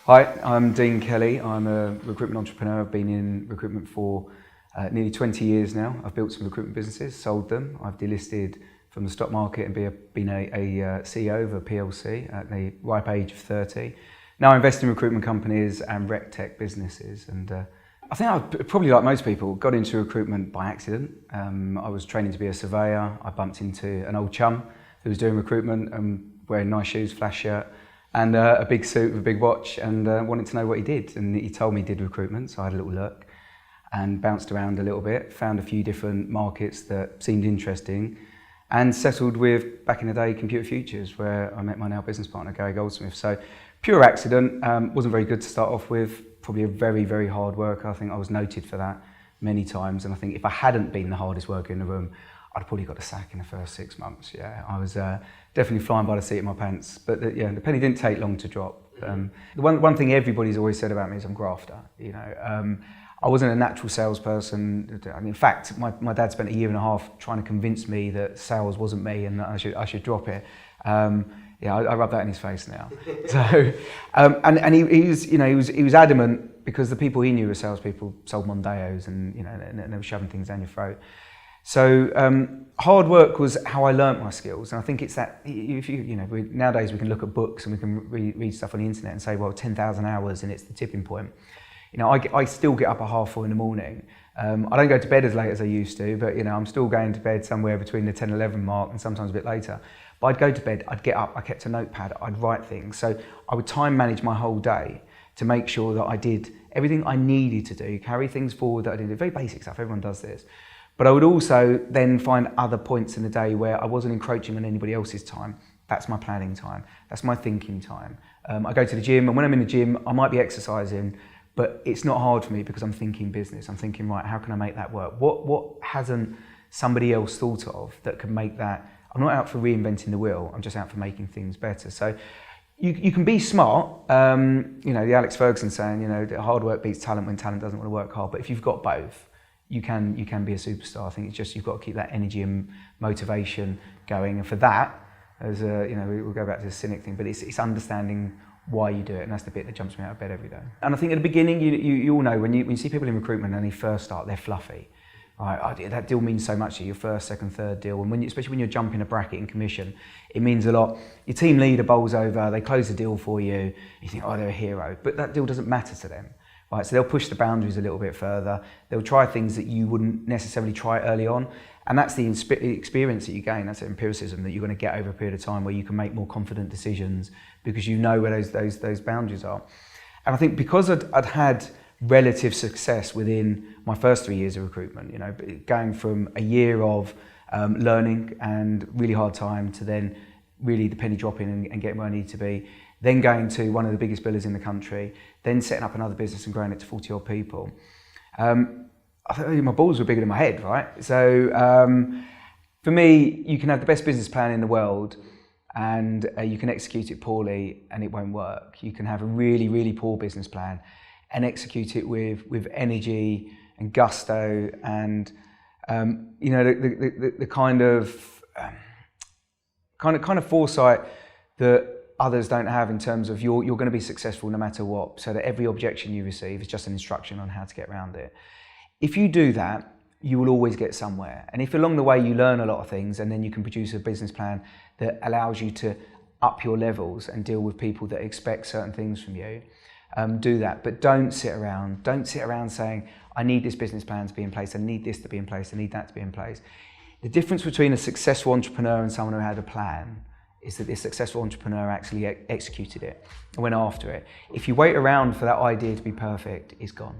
Hi, I'm Dean Kelly. I'm a recruitment entrepreneur. I've been in recruitment for nearly 20 years now. I've built some recruitment businesses, sold them. I've delisted from the stock market and been a CEO of a PLC at the ripe age of 30. Now I invest in recruitment companies and rec tech businesses. And I think I probably, like most people, got into recruitment by accident. I was training to be a surveyor. I bumped into an old chum who was doing recruitment and wearing nice shoes, flash shirt, and a big suit with a big watch, and wanted to know what he did. And he told me he did recruitment, so I had a little look and bounced around a little bit, found a few different markets that seemed interesting, and settled with, back in the day, Computer Futures, where I met my now business partner, Gary Goldsmith. So pure accident, wasn't very good to start off with, probably a very, very hard worker. I think I was noted for that many times, and I think if I hadn't been the hardest worker in the room, I'd probably got a sack in the first 6 months. Yeah, I was definitely flying by the seat of my pants. But the penny didn't take long to drop. The one thing everybody's always said about me is I'm a grafter. You know, I wasn't a natural salesperson. I mean, in fact, my dad spent 1.5 years trying to convince me that sales wasn't me and that I should drop it. Yeah, I rub that in his face now. So, and he was adamant, because the people he knew were salespeople, sold Mondeos, and and they were shoving things down your throat. So hard work was how I learnt my skills, and I think it's that nowadays we can look at books and we can read stuff on the internet and say, well, 10,000 hours and it's the tipping point. You know, I still get up at 4:30 in the morning. I don't go to bed as late as I used to, but I'm still going to bed somewhere between the 10, 11 mark and sometimes a bit later. But I'd go to bed, I'd get up, I kept a notepad, I'd write things. So I would time manage my whole day to make sure that I did everything I needed to do, carry things forward that I did. Very basic stuff, everyone does this. But I would also then find other points in the day where I wasn't encroaching on anybody else's time. That's my planning time. That's my thinking time. I go to the gym, and when I'm in the gym, I might be exercising, but it's not hard for me because I'm thinking business. I'm thinking, right, how can I make that work? What hasn't somebody else thought of that could make that? I'm not out for reinventing the wheel. I'm just out for making things better. So you can be smart. The Alex Ferguson saying, hard work beats talent when talent doesn't want to work hard. But if you've got both, you can be a superstar. I think it's just you've got to keep that energy and motivation going. And for that, as we'll go back to the cynic thing, but it's understanding why you do it, and that's the bit that jumps me out of bed every day. And I think at the beginning, you all know when you see people in recruitment and they first start, they're fluffy. Right, that deal means so much to you, your first, second, third deal, and especially when you're jumping a bracket in commission, it means a lot. Your team leader bowls over, they close the deal for you, you think, oh, they're a hero, but that deal doesn't matter to them. Right, so they'll push the boundaries a little bit further. They'll try things that you wouldn't necessarily try early on, and that's the experience that you gain. That's the empiricism that you're going to get over a period of time, where you can make more confident decisions because you know where those boundaries are. And I think because I'd had relative success within my first 3 years of recruitment, going from a year of learning and really hard time to then really the penny dropping and getting where I need to be, then going to one of the biggest billers in the country, then setting up another business and growing it to 40 odd people. I think my balls were bigger than my head, right? So for me, you can have the best business plan in the world and you can execute it poorly and it won't work. You can have a really, really poor business plan and execute it with energy and gusto and the kind of foresight that others don't have, in terms of you're going to be successful no matter what, so that every objection you receive is just an instruction on how to get around it. If you do that, you will always get somewhere. And if along the way you learn a lot of things and then you can produce a business plan that allows you to up your levels and deal with people that expect certain things from you, do that. But don't sit around saying, I need this business plan to be in place, I need this to be in place, I need that to be in place. The difference between a successful entrepreneur and someone who had a plan is that this successful entrepreneur actually executed it and went after it. If you wait around for that idea to be perfect, it's gone.